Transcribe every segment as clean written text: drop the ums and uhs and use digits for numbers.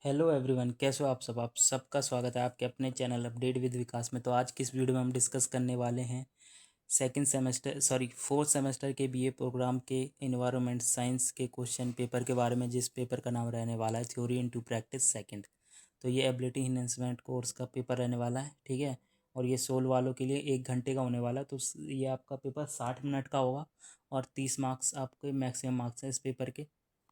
Hello everyone, कैसे हो आप सब। आप सबका स्वागत है आपके अपने चैनल अपडेट विद विकास में। तो आज की इस वीडियो में हम डिस्कस करने वाले हैं फोर्थ सेमेस्टर के बीए प्रोग्राम के इन्वायरमेंट साइंस के क्वेश्चन पेपर के बारे में, जिस पेपर का नाम रहने वाला है थ्योरी इनटू प्रैक्टिस सेकंड। तो ये एबिलिटी इन्हेंसमेंट कोर्स का पेपर रहने वाला है, ठीक है। और ये 16 वालों के लिए 1 घंटे का होने वाला है। तो ये आपका पेपर 60 मिनट का होगा और 30 मार्क्स आपके मैक्सिमम मार्क्स हैं इस पेपर के।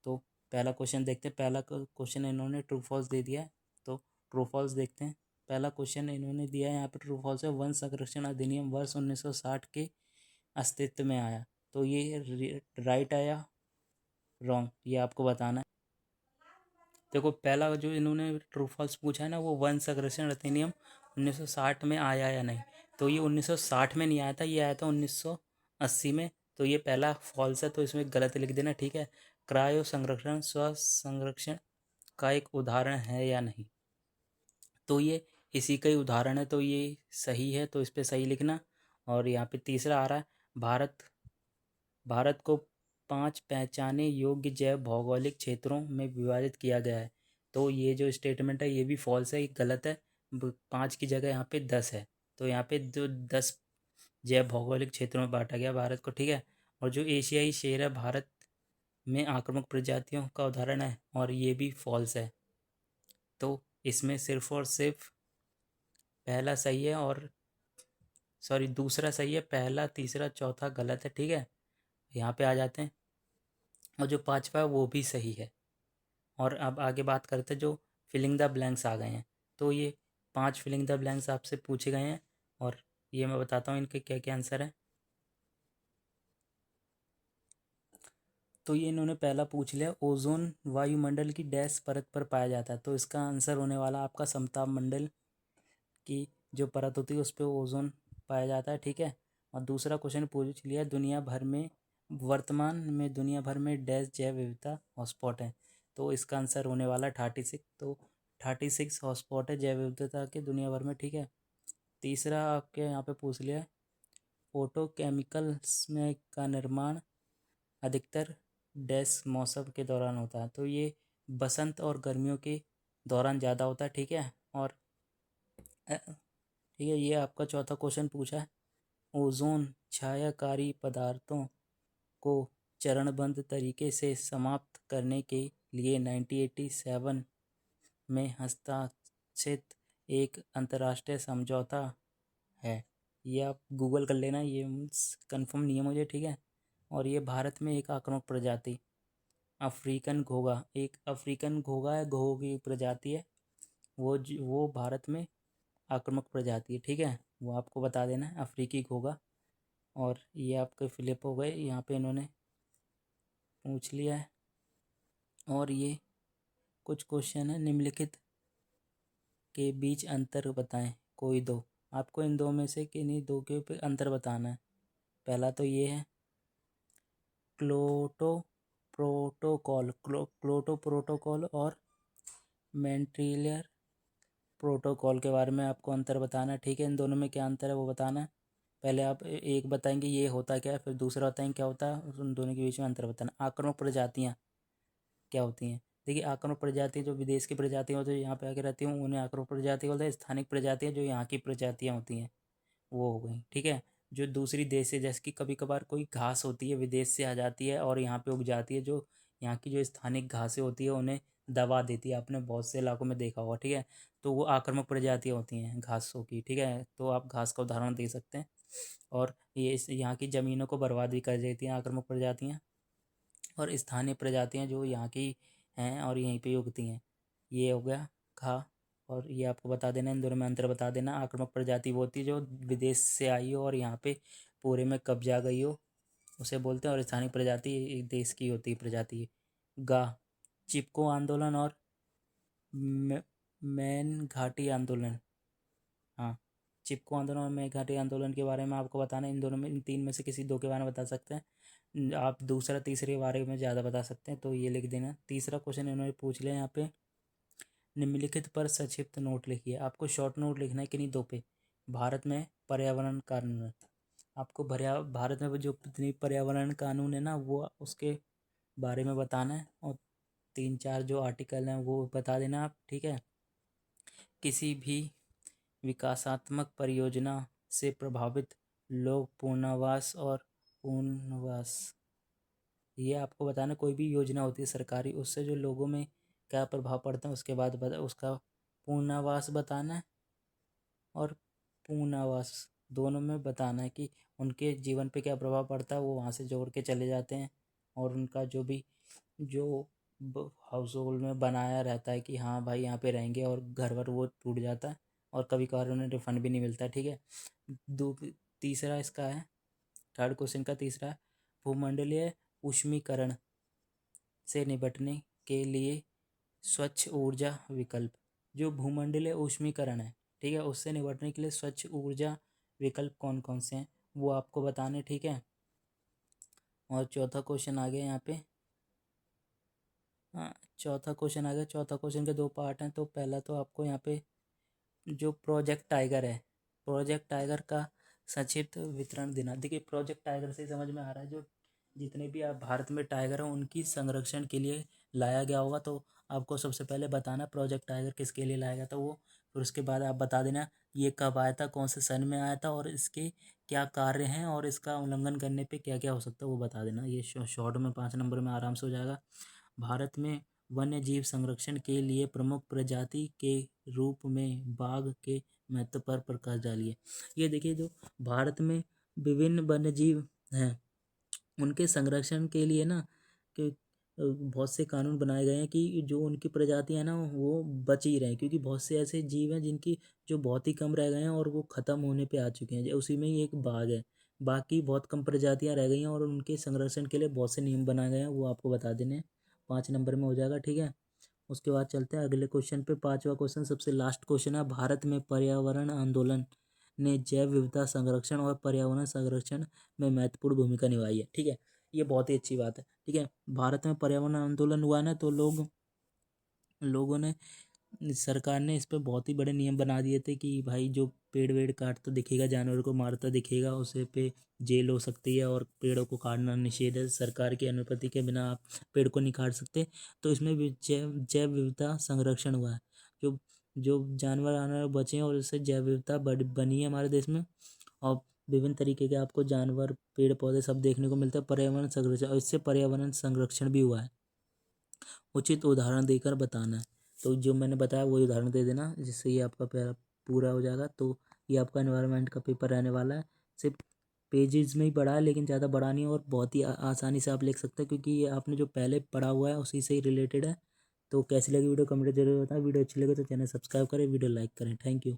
तो पहला क्वेश्चन देखते हैं। पहला क्वेश्चन इन्होंने ट्रू फॉल्स दे दिया है, तो ट्रू फॉल्स देखते हैं। पहला क्वेश्चन इन्होंने दिया है यहाँ पे, ट्रू फॉल्स है। वन संरक्षण अधिनियम वर्ष 1960 के अस्तित्व में आया। तो ये राइट आया, रॉन्ग, ये आपको बताना है। देखो, पहला जो इन्होंने ट्रू फॉल्स पूछा है ना, वो वन संरक्षण अधिनियम 1960 में आया या नहीं। तो ये 1960 में नहीं आया था, ये आया था 1980 में। तो ये पहला फॉल्स है, तो इसमें गलत लिख देना, ठीक है। क्रायो संरक्षण स्व संरक्षण का एक उदाहरण है या नहीं, तो ये इसी का ही उदाहरण है, तो ये सही है, तो इस पे सही लिखना। और यहाँ पे तीसरा आ रहा है, भारत भारत को 5 पहचाने योग्य जैव भौगोलिक क्षेत्रों में विभाजित किया गया है। तो ये जो स्टेटमेंट है ये भी फॉल्स है, ये गलत है। 5 की जगह यहाँ पे 10 है। तो यहाँ पे जो 10 जैव भौगोलिक क्षेत्रों में बांटा गया भारत को, ठीक है। और जो एशियाई शेर है, भारत में आक्रामक प्रजातियों का उदाहरण है, और ये भी फॉल्स है। तो इसमें सिर्फ और सिर्फ पहला सही है, और दूसरा सही है। पहला, तीसरा, चौथा गलत है, ठीक है। यहाँ पे आ जाते हैं, और जो पांचवा है वो भी सही है। और अब आगे बात करते हैं, जो फिलिंग द ब्लैंक्स आ गए हैं। तो ये 5 फिलिंग द ब्लैंक्स आपसे पूछे गए हैं, और ये मैं बताता हूँ इनके क्या क्या आंसर है। तो ये इन्होंने पहला पूछ लिया, ओजोन वायुमंडल की डैश परत पर पाया जाता है। तो इसका आंसर होने वाला आपका समताप मंडल की जो परत होती है उस पर ओजोन पाया जाता है, ठीक है। और दूसरा क्वेश्चन पूछ लिया, दुनिया भर में डैश जैव विविधता हॉटस्पॉट है। तो इसका आंसर होने वाला 36। तो 36 हॉटस्पॉट है जैव विविधता के दुनिया भर में, ठीक है। तीसरा आपके यहाँ पे पूछ लिया, फोटोकेमिकल्स में का निर्माण अधिकतर डैश मौसम के दौरान होता है। तो ये बसंत और गर्मियों के दौरान ज़्यादा होता है, ठीक है। और ठीक है, ये आपका चौथा क्वेश्चन पूछा है, ओजोन छायाकारी पदार्थों को चरणबद्ध तरीके से समाप्त करने के लिए 1987 में हस्ताक्षरित एक अंतर्राष्ट्रीय समझौता है। ये आप गूगल कर लेना, ये कंफर्म नहीं है मुझे, ठीक है। और ये भारत में एक आक्रामक प्रजाति अफ्रीकन घोगा है, घोगे की प्रजाति है। वो भारत में आक्रामक प्रजाति है, ठीक है। वो आपको बता देना है, अफ्रीकी घोगा। और ये आपके फिलिप हो गए, यहाँ पे इन्होंने पूछ लिया है। और ये कुछ क्वेश्चन है, निम्नलिखित के बीच अंतर बताएं कोई दो। आपको इन दो में से किन्हीं दो के पे अंतर बताना है। पहला तो ये है, क्लोटो क्लोटो प्रोटोकॉल और मेंट्रिलियर प्रोटोकॉल के बारे में आपको अंतर बताना है, ठीक है। इन दोनों में क्या अंतर है वो बताना है। पहले आप एक बताएंगे ये होता क्या है, फिर दूसरा बताएंगे क्या होता है, उन दोनों के बीच में अंतर बताना। आक्रामक प्रजातियाँ क्या होती हैं। देखिए, आक्रामक प्रजाति जो विदेश की प्रजातियाँ होती है, यहाँ पे आके रहती हूँ, उन्हें आक्रामक प्रजाति बोलते हैं। स्थानिक प्रजातियाँ जो यहाँ की प्रजातियाँ होती हैं वो हो गई, ठीक है। जो दूसरी देश से, जैसे कि कभी कभार कोई घास होती है विदेश से आ जाती है और यहाँ पे उग जाती है, जो यहाँ की जो स्थानिक घासें होती है उन्हें दबा देती है, आपने बहुत से इलाकों में देखा होगा, ठीक है। तो वो आक्रामक प्रजातियाँ होती हैं घासों की, ठीक है। तो आप घास का उदाहरण दे सकते हैं। और ये इस यहाँ की ज़मीनों को बर्बाद भी कर देती हैं आक्रामक प्रजातियाँ। और स्थानीय प्रजातियाँ जो यहाँ की हैं और यहीं पे उगती हैं, ये हो गया खा। और ये आपको बता देना, इन दोनों में अंतर बता देना। आक्रामक प्रजाति वो होती है जो विदेश से आई हो और यहाँ पे पूरे में कब्जा गई हो, उसे बोलते हैं। और स्थानीय प्रजाति एक देश की होती है प्रजाति। गा चिपको आंदोलन और मैन घाटी आंदोलन। हाँ, चिपको आंदोलन और मैं घाटी आंदोलन के बारे में आपको बताना है। इन दोनों में, इन तीन में से किसी दो के बारे में बता सकते हैं। आप दूसरा तीसरे के बारे में ज़्यादा बता सकते हैं, तो ये लिख देना। तीसरा क्वेश्चन इन्होंने पूछ लिया यहाँ पे, निम्नलिखित पर संक्षिप्त नोट लिखिए। आपको शॉर्ट नोट लिखना है किन्हीं दो पे। भारत में पर्यावरण कानून, आपको भारत में जो जितनी पर्यावरण कानून है ना, वो उसके बारे में बताना है। और 3-4 जो आर्टिकल हैं वो बता देना आप, ठीक है। किसी भी विकासात्मक परियोजना से प्रभावित लोग पुनर्वास, ये आपको बताना। कोई भी योजना होती है सरकारी, उससे जो लोगों में क्या प्रभाव पड़ता है उसके बाद उसका पुनर्वास बताना है और पुनर्वास दोनों में बताना है कि उनके जीवन पे क्या प्रभाव पड़ता है। वो वहाँ से जोड़ के चले जाते हैं और उनका जो हाउस होल्ड में बनाया रहता है कि हाँ भाई यहाँ पे रहेंगे, और घर वर वो टूट जाता है और कभी कभार उन्हें रिफंड भी नहीं मिलता, ठीक है। तीसरा इसका है, थर्ड क्वेश्चन का तीसरा, भूमंडलीय ऊष्मीकरण से निपटने के लिए स्वच्छ ऊर्जा विकल्प। जो भूमंडलीय ऊष्मीकरण है, ठीक है, उससे निपटने के लिए स्वच्छ ऊर्जा विकल्प कौन कौन से हैं वो आपको बताने, ठीक है। और चौथा क्वेश्चन आ गया यहाँ पे। हाँ, चौथा क्वेश्चन आ गया। चौथा क्वेश्चन के 2 पार्ट हैं। तो पहला तो आपको यहाँ पे जो प्रोजेक्ट टाइगर है, प्रोजेक्ट टाइगर का संक्षिप्त वितरण देना। देखिए प्रोजेक्ट टाइगर से समझ में आ रहा है जो जितने भी आप भारत में टाइगर हैं उनकी संरक्षण के लिए लाया गया होगा। तो आपको सबसे पहले बताना प्रोजेक्ट टाइगर किसके लिए लाया गया था वो, फिर उसके बाद आप बता देना ये कब आया था, कौन से सन में आया था और इसके क्या कार्य हैं और इसका उल्लंघन करने पे क्या क्या हो सकता है वो बता देना। ये शॉर्ट में 5 नंबर में आराम से हो जाएगा। भारत में वन्य जीव संरक्षण के लिए प्रमुख प्रजाति के रूप में बाघ के महत्व पर प्रकाश डालिए। ये देखिए जो भारत में विभिन्न वन्य जीव हैं उनके संरक्षण के लिए ना कि बहुत से कानून बनाए गए हैं कि जो उनकी प्रजातियां ना वो बच ही रहें, क्योंकि बहुत से ऐसे जीव हैं जिनकी जो बहुत ही कम रह गए हैं और वो ख़त्म होने पे आ चुके हैं। उसी में ही एक बाघ है। बाकी बहुत कम प्रजातियां रह गई हैं और उनके संरक्षण के लिए बहुत से नियम बनाए गए हैं, वो आपको बता देने हैं। 5 नंबर में हो जाएगा, ठीक है। उसके बाद चलते हैं अगले क्वेश्चन पे। 5वां क्वेश्चन सबसे लास्ट क्वेश्चन है। भारत में पर्यावरण आंदोलन ने जैव विविधता संरक्षण और पर्यावरण संरक्षण में महत्वपूर्ण भूमिका निभाई है, ठीक है। ये बहुत ही अच्छी बात है, ठीक है। भारत में पर्यावरण आंदोलन हुआ ना तो लोगों ने, सरकार ने इस पे बहुत ही बड़े नियम बना दिए थे कि भाई जो पेड़ वेड़ काटता दिखेगा, जानवर को मारता दिखेगा, उसे पे जेल हो सकती है और पेड़ों को काटना निषेध है। सरकार की अनुमति के बिना आप पेड़ को नहीं काट सकते। तो इसमें भी जैव जैव विविधता संरक्षण हुआ है। जो जो जानवर आना बचे हैं और इससे जैव विविधता बनी है हमारे देश में। और विभिन्न तरीके के आपको जानवर पेड़ पौधे सब देखने को मिलता है। पर्यावरण संरक्षण, और इससे पर्यावरण संरक्षण भी हुआ है। उचित उदाहरण देकर बताना है। तो जो मैंने बताया वही उदाहरण दे देना, जिससे ये आपका प्यारा पूरा हो जाएगा। तो ये आपका एनवायरनमेंट का पेपर रहने वाला है। सिर्फ पेजेस में ही पढ़ा है लेकिन ज़्यादा बड़ा नहीं है और बहुत ही आसानी से आप लिख सकते हैं, क्योंकि ये आपने जो पहले पढ़ा हुआ है उसी से ही रिलेटेड है। तो कैसी लगी वीडियो कमेंट जरूर बताएं। वीडियो अच्छी लगे तो चैनल सब्सक्राइब करें, वीडियो लाइक करें। Thank you.